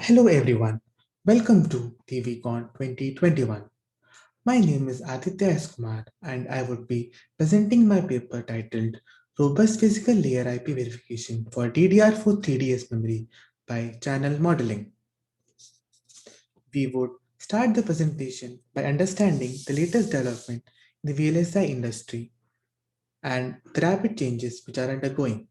Hello everyone, welcome to DVCon 2021. My name is Aditya Kumar and I would be presenting my paper titled Robust Physical Layer IP Verification for DDR4-3DS Memory by Channel Modeling. We would start the presentation by understanding the latest development in the VLSI industry and the rapid changes which are undergoing.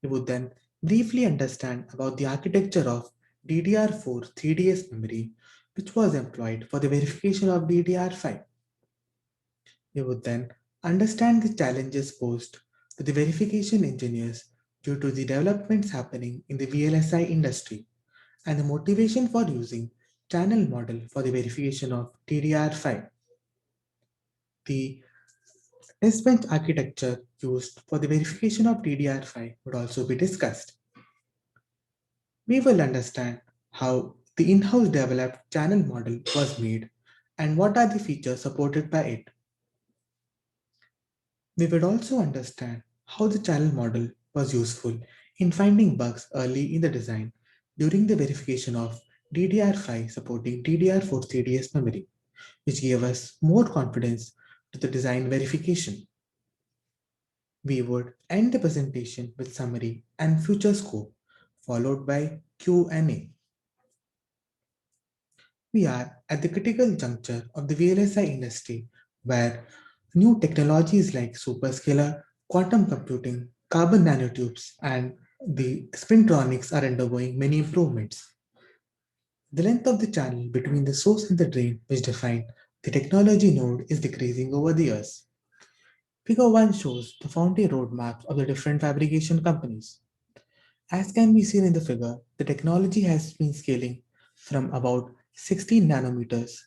We would then briefly understand about the architecture of DDR4 3DS memory, which was employed for the verification of DDR5. We would then understand the challenges posed to the verification engineers due to the developments happening in the VLSI industry and the motivation for using channel model for the verification of DDR5. The test bench architecture used for the verification of DDR5 would also be discussed. We will understand how the in-house developed channel model was made and what are the features supported by it. We would also understand how the channel model was useful in finding bugs early in the design during the verification of DDR5 supporting DDR4 3DS memory, which gave us more confidence to the design verification. We would end the presentation with summary and future scope, followed by Q&A. We are at the critical juncture of the VLSI industry where new technologies like superscalar, quantum computing, carbon nanotubes, and the spintronics are undergoing many improvements. The length of the channel between the source and the drain, which define the technology node, is decreasing over the years. Figure 1 shows the foundry roadmaps of the different fabrication companies. As can be seen in the figure, the technology has been scaling from about 16 nanometers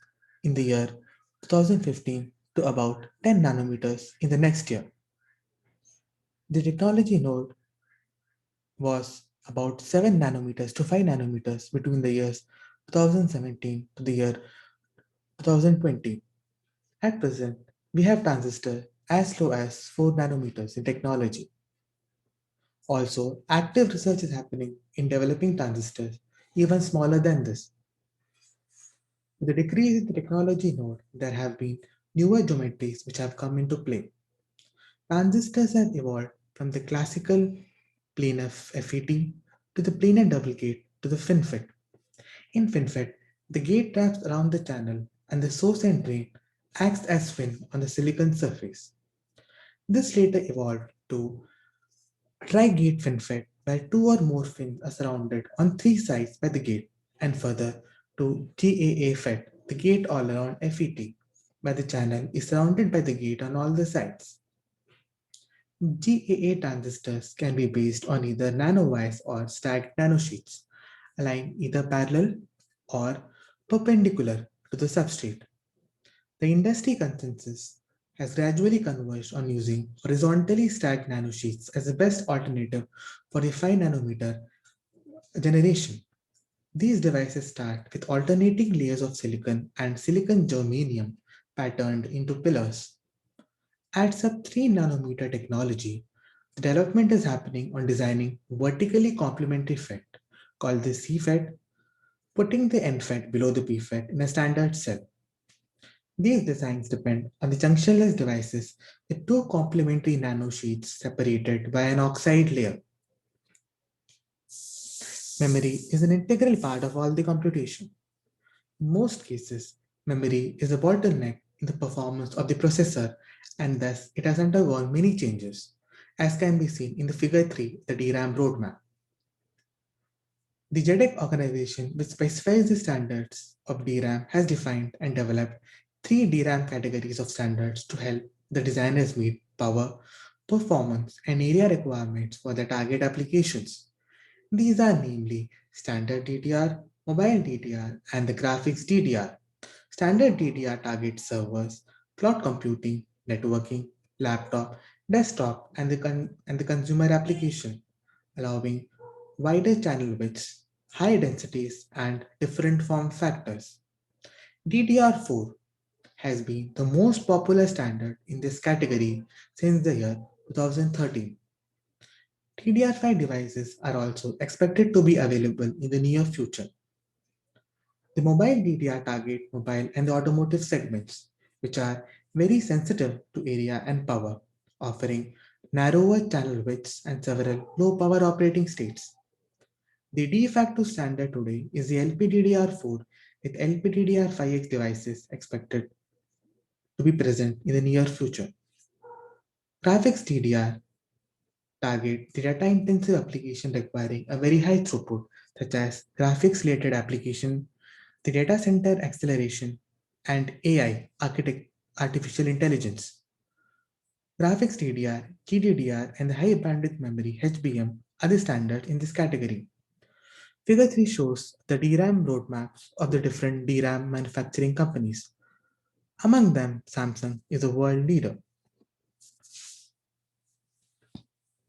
in the year 2015 to about 10 nanometers in the next year. The technology node was about 7 nanometers to 5 nanometers between the years 2017 to the year 2020. At present, we have transistors as low as 4 nanometers in technology. Also, active research is happening in developing transistors even smaller than this. With the decrease in the technology node, there have been newer geometries which have come into play. Transistors have evolved from the classical planar FET to the planar double gate to the FinFET. In FinFET, the gate wraps around the channel and the source and drain acts as fin on the silicon surface. This later evolved to tri-gate FinFET, where two or more fins are surrounded on three sides by the gate, and further to GAA FET, the gate all around FET, where the channel is surrounded by the gate on all the sides. GAA transistors can be based on either nanowires or stacked nanosheets, aligned either parallel or perpendicular to the substrate. The industry consensus has gradually converged on using horizontally stacked nanosheets as the best alternative for the 5 nanometer generation. These devices start with alternating layers of silicon and silicon germanium patterned into pillars. At sub 3 nanometer technology, the development is happening on designing vertically complementary FET called the CFET, putting the NFET below the PFET in a standard cell. These designs depend on the junctionless devices with two complementary nanosheets separated by an oxide layer. Memory is an integral part of all the computation. In most cases, memory is a bottleneck in the performance of the processor and thus it has undergone many changes, as can be seen in the figure 3, the DRAM roadmap. The JEDEC organization, which specifies the standards of DRAM, has defined and developed three DRAM categories of standards to help the designers meet power, performance, and area requirements for their target applications. These are namely standard DDR, mobile DDR, and the graphics DDR. Standard DDR targets servers, cloud computing, networking, laptop, desktop, and the consumer application, allowing wider channel widths, high densities, and different form factors. DDR4 has been the most popular standard in this category since the year 2013. DDR5 devices are also expected to be available in the near future. The mobile DDR target mobile and the automotive segments, which are very sensitive to area and power, offering narrower channel widths and several low power operating states. The de facto standard today is the LPDDR4 with LPDDR5X devices expected to be present in the near future. Graphics DDR target the data intensive application requiring a very high throughput, such as graphics related application, the data center acceleration, and AI artificial intelligence. Graphics DDR, GDDR, and the high bandwidth memory HBM are the standard in this category. Figure 3 shows the DRAM roadmaps of the different DRAM manufacturing companies. Among them, Samsung is a world leader.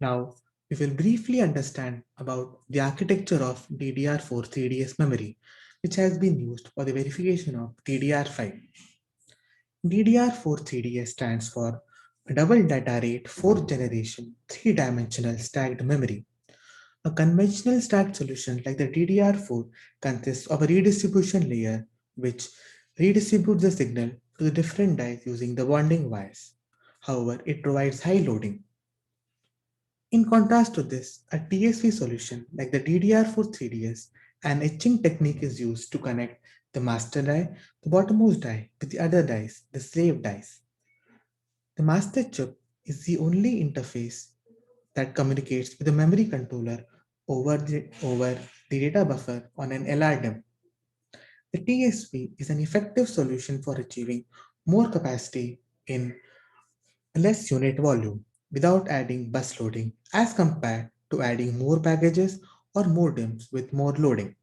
Now, we will briefly understand about the architecture of DDR4 3DS memory, which has been used for the verification of DDR5. DDR4 3DS stands for Double Data Rate 4th Generation 3-dimensional Stacked Memory. A conventional stacked solution like the DDR4 consists of a redistribution layer which redistributes the signal to the different dies using the bonding wires. However, it provides high loading. In contrast to this, a TSV solution like the DDR4 3DS, an etching technique is used to connect the master die, the bottommost die, with the other dies, the slave dies. The master chip is the only interface that communicates with the memory controller over the data buffer on an LRDIMM. The TSV is an effective solution for achieving more capacity in less unit volume without adding bus loading as compared to adding more packages or modems with more loading.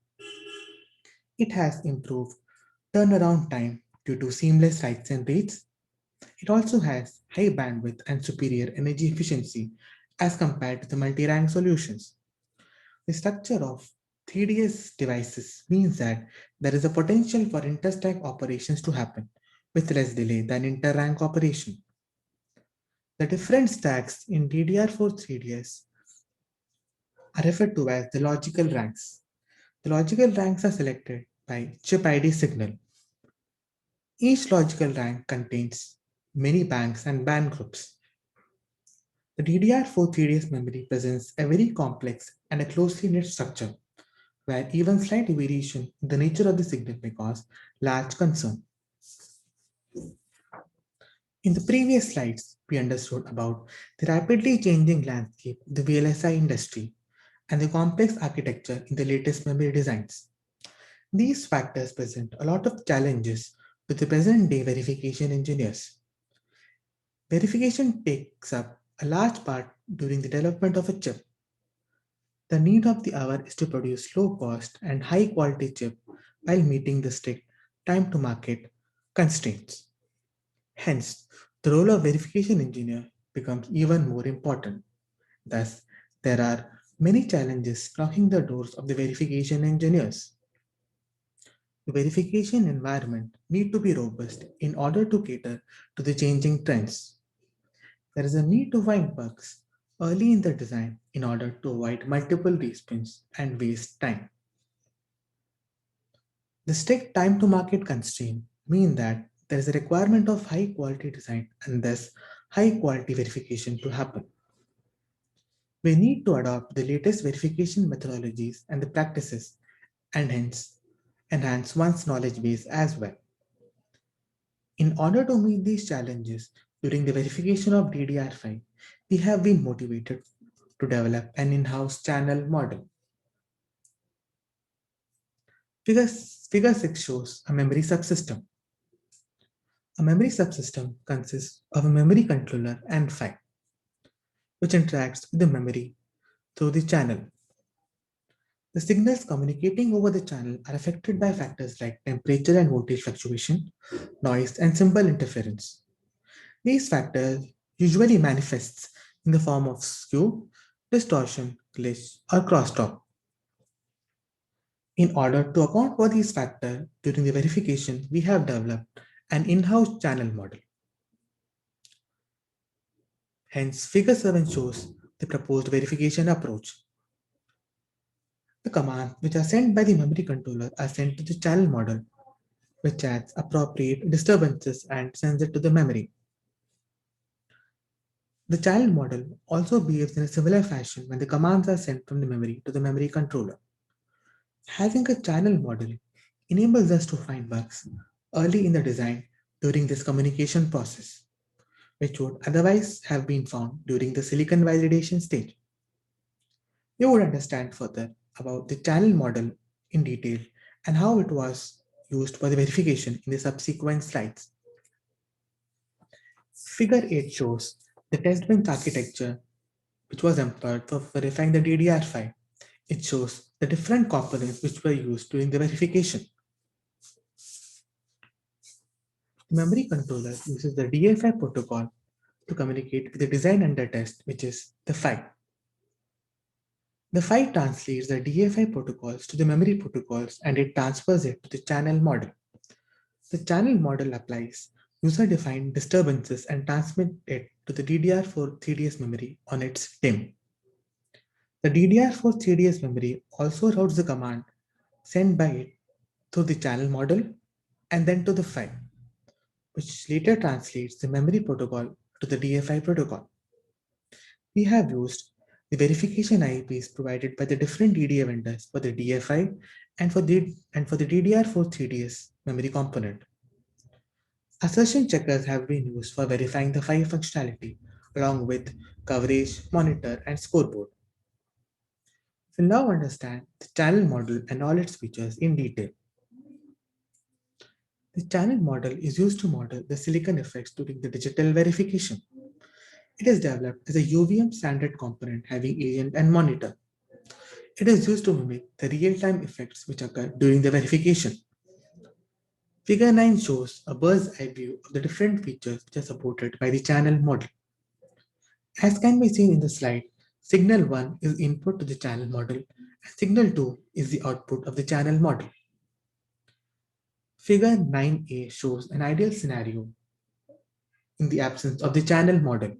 It has improved turnaround time due to seamless writes and reads. It also has high bandwidth and superior energy efficiency as compared to the multi-rank solutions. The structure of 3DS devices means that there is a potential for inter-stack operations to happen with less delay than inter-rank operation. The different stacks in DDR4 3DS are referred to as the logical ranks. The logical ranks are selected by chip ID signal. Each logical rank contains many banks and band groups. The DDR4 3DS memory presents a very complex and a closely knit structure where even slight variation in the nature of the signal may cause large concern. In the previous slides, we understood about the rapidly changing landscape of the VLSI industry and the complex architecture in the latest memory designs. These factors present a lot of challenges to the present day verification engineers. Verification takes up a large part during the development of a chip. The need of the hour is to produce low cost and high quality chip while meeting the strict time to market constraints. Hence, the role of verification engineer becomes even more important. Thus, there are many challenges knocking the doors of the verification engineers. The verification environment need to be robust in order to cater to the changing trends. There is a need to find bugs early in the design in order to avoid multiple respins and waste time. The strict time to market constraint mean that there is a requirement of high quality design and thus high quality verification to happen. We need to adopt the latest verification methodologies and the practices and hence enhance one's knowledge base as well. In order to meet these challenges during the verification of DDR5, we have been motivated to develop an in-house channel model. Figure 6 shows a memory subsystem. A memory subsystem consists of a memory controller and PHY, which interacts with the memory through the channel. The signals communicating over the channel are affected by factors like temperature and voltage fluctuation, noise, and symbol interference. These factors usually manifests in the form of skew, distortion, glitch, or crosstalk. In order to account for these factors during the verification, we have developed an in-house channel model. Hence, figure 7 shows the proposed verification approach. The commands which are sent by the memory controller are sent to the channel model, which adds appropriate disturbances and sends it to the memory. The channel model also behaves in a similar fashion when the commands are sent from the memory to the memory controller. Having a channel model enables us to find bugs early in the design during this communication process, which would otherwise have been found during the silicon validation stage. You would understand further about the channel model in detail and how it was used for the verification in the subsequent slides. Figure 8 shows the test bench architecture which was employed for verifying the DDR5. It shows the different components which were used during the verification. The memory controller uses the DA5 protocol to communicate with the design under test, which is the PHY. The PHY translates the DA5 protocols to the memory protocols and it transfers it to the channel model. The channel model applies user-defined disturbances and transmits it to the DDR4-3DS memory on its DIMM. The DDR4-3DS memory also routes the command sent by it through the channel model and then to the PHY, which later translates the memory protocol to the DFI protocol. We have used the verification IPs provided by the different DDA vendors for the DFI and for the DDR4-3DS memory component. Assertion checkers have been used for verifying the PHY functionality along with coverage, monitor, and scoreboard. We'll now understand the channel model and all its features in detail. The channel model is used to model the silicon effects during the digital verification. It is developed as a UVM standard component having agent and monitor. It is used to mimic the real-time effects which occur during the verification. Figure 9 shows a bird's eye view of the different features which are supported by the channel model. As can be seen in the slide, signal 1 is input to the channel model and signal 2 is the output of the channel model. Figure 9a shows an ideal scenario in the absence of the channel model.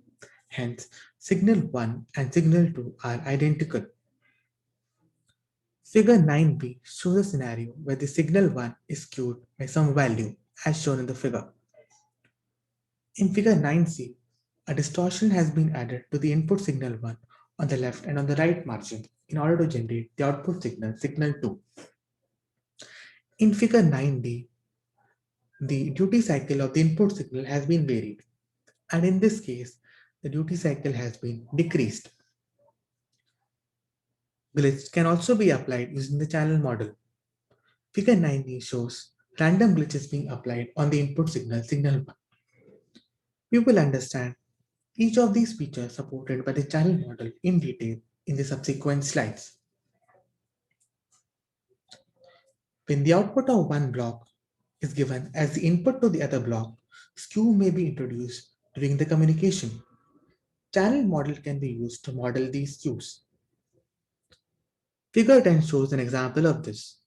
Hence, signal 1 and signal 2 are identical. Figure 9b shows a scenario where the signal 1 is skewed by some value as shown in the figure. In figure 9c, a distortion has been added to the input signal 1 on the left and on the right margin in order to generate the output signal, signal 2. In figure 9d, the duty cycle of the input signal has been varied, and in this case, the duty cycle has been decreased. Glitch can also be applied using the channel model. Figure 9e shows random glitches being applied on the input signal, signal 1. We will understand each of these features supported by the channel model in detail in the subsequent slides. When the output of one block is given as the input to the other block, skew may be introduced during the communication. Channel model can be used to model these skews. Figure 10 shows an example of this.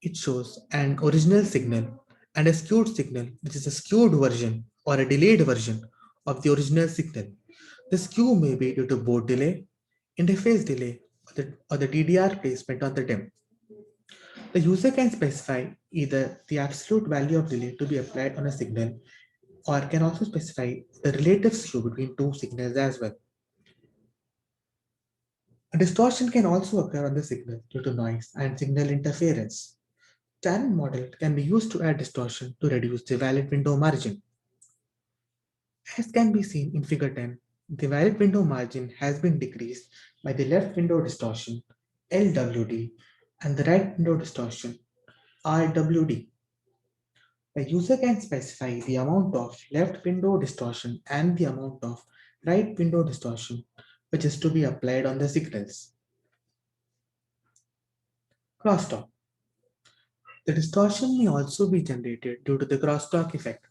It shows an original signal and a skewed signal, which is a skewed version or a delayed version of the original signal. The skew may be due to board delay, interface delay, or the DDR placement on the DIMM. The user can specify either the absolute value of delay to be applied on a signal or can also specify the relative skew between two signals as well. A distortion can also occur on the signal due to noise and signal interference. Channel model can be used to add distortion to reduce the valid window margin. As can be seen in figure 10, the valid window margin has been decreased by the left window distortion LWD and the right window distortion RWD. The user can specify the amount of left window distortion and the amount of right window distortion which is to be applied on the signals. Crosstalk. The distortion may also be generated due to the crosstalk effect.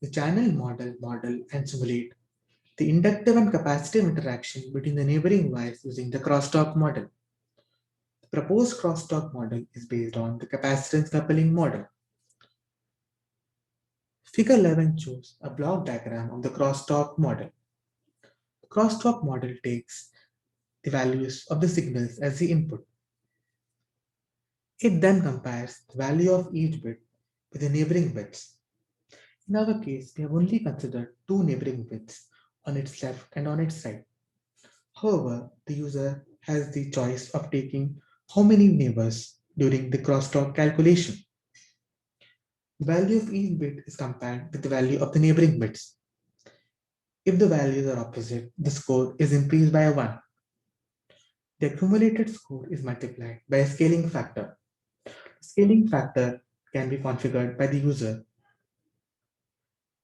The channel model and simulate the inductive and capacitive interaction between the neighboring wires using the crosstalk model. The proposed crosstalk model is based on the capacitance coupling model. Figure 11 shows a block diagram of the crosstalk model. The crosstalk model takes the values of the signals as the input. It then compares the value of each bit with the neighboring bits. In our case, we have only considered two neighboring bits on its left and on its right. However, the user has the choice of taking how many neighbors during the crosstalk calculation. The value of each bit is compared with the value of the neighboring bits. If the values are opposite, the score is increased by 1. The accumulated score is multiplied by a scaling factor. The scaling factor can be configured by the user.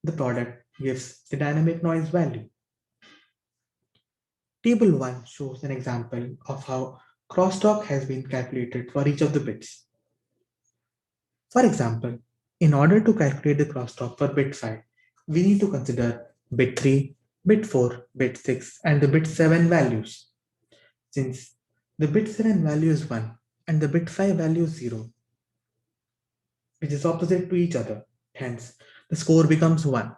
The product gives the dynamic noise value. Table 1 shows an example of how crosstalk has been calculated for each of the bits. For example, in order to calculate the crosstalk for bit 5, we need to consider bit 3, bit 4, bit 6, and the bit 7 values. Since the bit 7 value is 1 and the bit 5 value is 0, which is opposite to each other, hence the score becomes 1.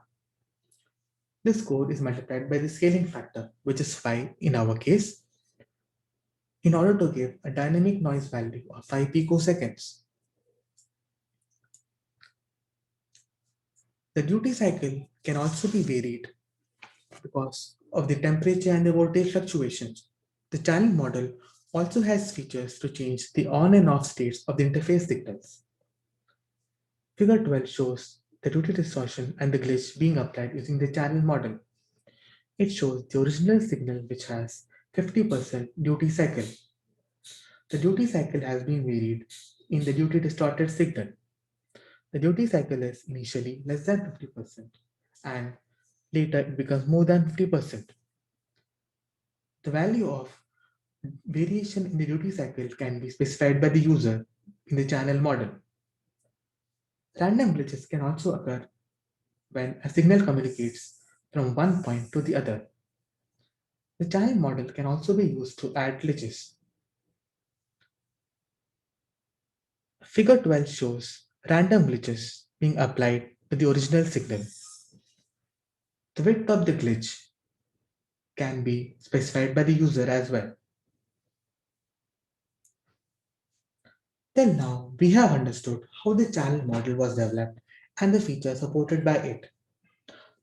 This score is multiplied by the scaling factor, which is 5 in our case, in order to give a dynamic noise value of 5 picoseconds. The duty cycle can also be varied because of the temperature and the voltage fluctuations. The channel model also has features to change the on and off states of the interface signals. Figure 12 shows the duty distortion and the glitch being applied using the channel model. It shows the original signal which has 50% duty cycle. The duty cycle has been varied in the duty distorted signal. The duty cycle is initially less than 50% and later it becomes more than 50%. The value of variation in the duty cycle can be specified by the user in the channel model. Random glitches can also occur when a signal communicates from one point to the other. The channel model can also be used to add glitches. Figure 12 shows random glitches being applied to the original signal. The width of the glitch can be specified by the user as well. Till now, we have understood how the channel model was developed and the features supported by it.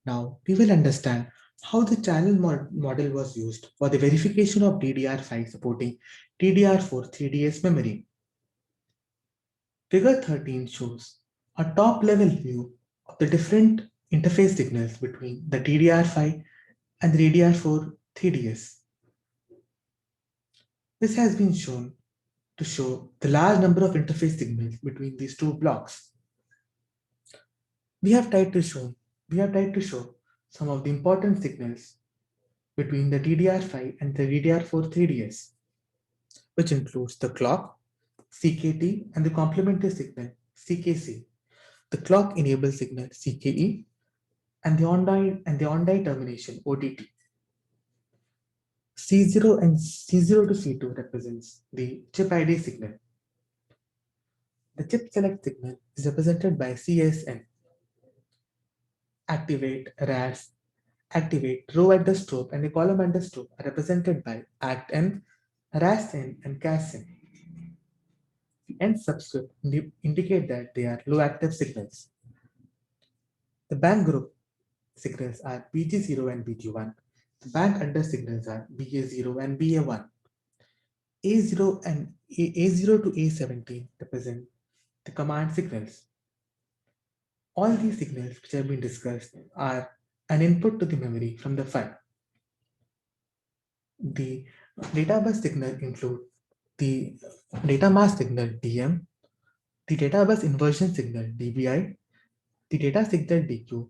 Now, we will understand how the channel model was used for the verification of DDR5 supporting DDR4-3DS memory. Figure 13 shows a top-level view of the different interface signals between the DDR5 and the DDR4 3DS. This has been shown to show the large number of interface signals between these two blocks. We have tried to show some of the important signals between the DDR5 and the DDR4 3DS, which includes the clock, CKT, and the complementary signal, CKC, the clock enabled signal, CKE, and the on-die termination, ODT. C0 and C0 to C2 represents the chip ID signal. The chip select signal is represented by CSN. Activate, RAS, activate, row at the strobe, and the column at the strobe are represented by ACT-N, RAS-N, and CAS-N. The N subscript indicate that they are low active signals. The bank group signals are BG0 and BG1. The bank under signals are BA0 and BA1. A0 and A0 to A17 represent the command signals. All these signals which have been discussed are an input to the memory from the file. The data bus signal include the data mask signal DM, the data bus inversion signal DBI, the data signal DQ,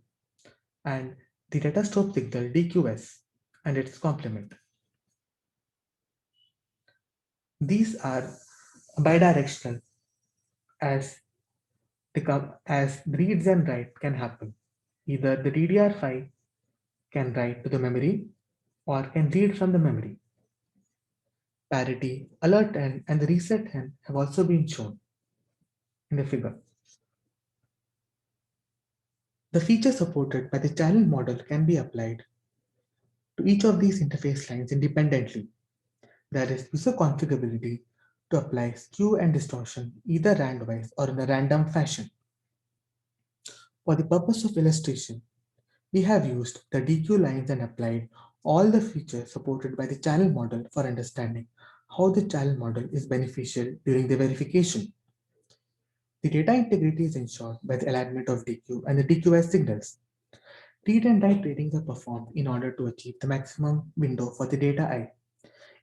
and the data stop signal DQS and its complement. These are bidirectional as as reads and write can happen. Either the DDR5 can write to the memory or can read from the memory. Parity, alert end, and the reset end have also been shown in the figure. The feature supported by the channel model can be applied to each of these interface lines independently. There is user configurability to apply skew and distortion either randomized or in a random fashion. For the purpose of illustration, we have used the DQ lines and applied all the features supported by the channel model for understanding how the channel model is beneficial during the verification. The data integrity is ensured by the alignment of DQ and the DQS signals. Read and write readings are performed in order to achieve the maximum window for the data I.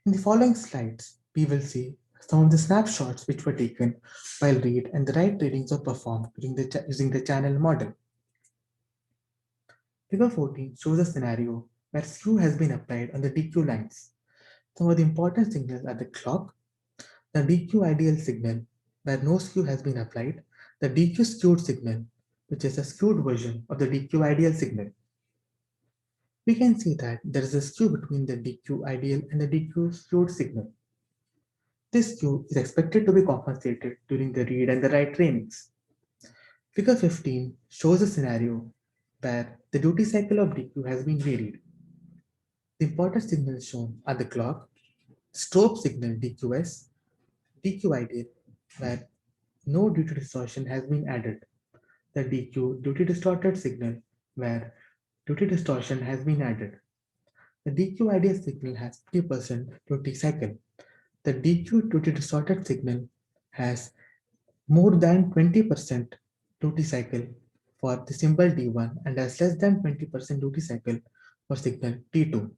In the following slides, we will see some of the snapshots which were taken while read and the write readings are performed using the channel model. Figure 14 shows a scenario where skew has been applied on the DQ lines. Some of the important signals are the clock, the DQ ideal signal, where no skew has been applied, the DQ skewed signal, which is a skewed version of the DQ ideal signal. We can see that there is a skew between the DQ ideal and the DQ skewed signal. This skew is expected to be compensated during the read and the write trainings. Figure 15 shows a scenario where the duty cycle of DQ has been varied. The important signals shown are the clock, strobe signal DQS, DQ ideal, where no duty distortion has been added. The DQ duty distorted signal, where duty distortion has been added. The DQ ideal signal has 50% duty cycle. The DQ duty distorted signal has more than 20% duty cycle for the symbol D1 and has less than 20% duty cycle for signal D2.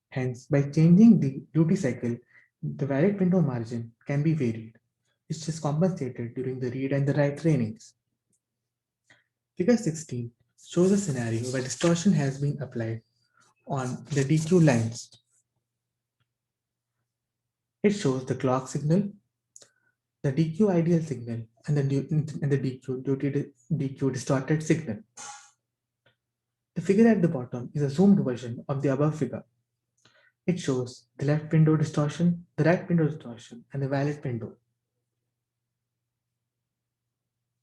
Hence, by changing the duty cycle, the valid window margin can be varied, which is compensated during the read and the write trainings. Figure 16 shows a scenario where distortion has been applied on the DQ lines. It shows the clock signal, the DQ ideal signal, and the DQ distorted signal. The figure at the bottom is a zoomed version of the above figure. It shows the left window distortion, the right window distortion, and the valid window.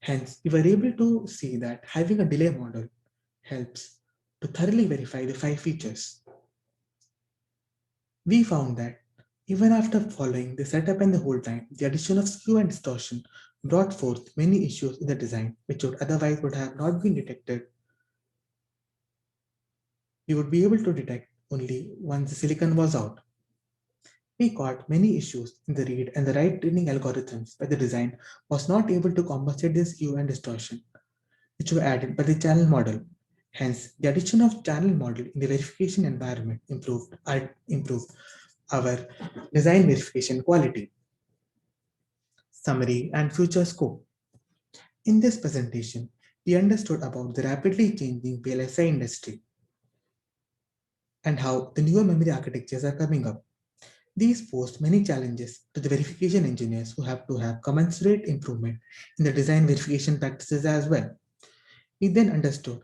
Hence, we were able to see that having a delay model helps to thoroughly verify the 5 features. We found that even after following the setup and the hold time, the addition of skew and distortion brought forth many issues in the design which would have not been detected. We would be able to detect only once the silicon was out. We caught many issues in the read and the write training algorithms where the design was not able to compensate the skew and distortion, which were added by the channel model. Hence, the addition of channel model in the verification environment improved our design verification quality. Summary and future scope. In this presentation, we understood about the rapidly changing VLSI industry and how the newer memory architectures are coming up. These pose many challenges to the verification engineers who have to have commensurate improvement in the design verification practices as well. We then understood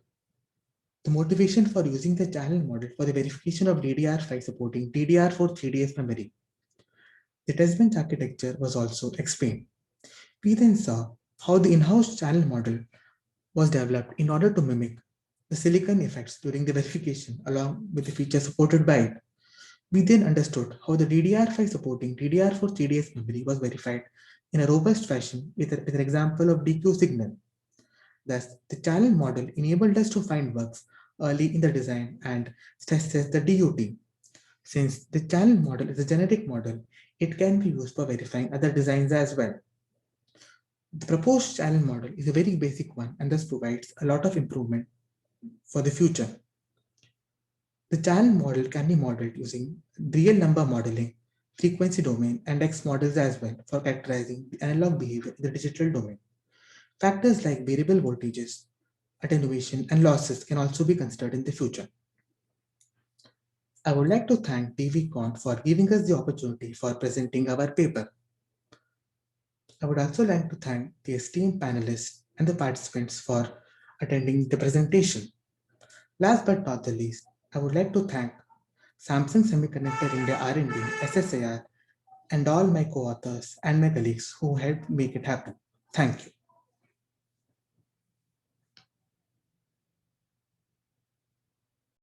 the motivation for using the channel model for the verification of DDR5 supporting DDR4-3DS memory. The test bench architecture was also explained. We then saw how the in-house channel model was developed in order to mimic the silicon effects during the verification along with the features supported by it. We then understood how the DDR5 supporting DDR4-3DS memory was verified in a robust fashion with an example of DQ signal. Thus, the channel model enabled us to find bugs early in the design and stress test the DUT. Since the channel model is a generic model, it can be used for verifying other designs as well. The proposed channel model is a very basic one and thus provides a lot of improvement for the future. The channel model can be modeled using real number modeling, frequency domain, and X models as well for characterizing the analog behavior in the digital domain. Factors like variable voltages, attenuation, and losses can also be considered in the future. I would like to thank DVCon for giving us the opportunity for presenting our paper. I would also like to thank the esteemed panelists and the participants for attending the presentation. Last but not the least, I would like to thank Samsung Semiconductor India R&D, SSAR, and all my co-authors and my colleagues who helped make it happen. Thank you.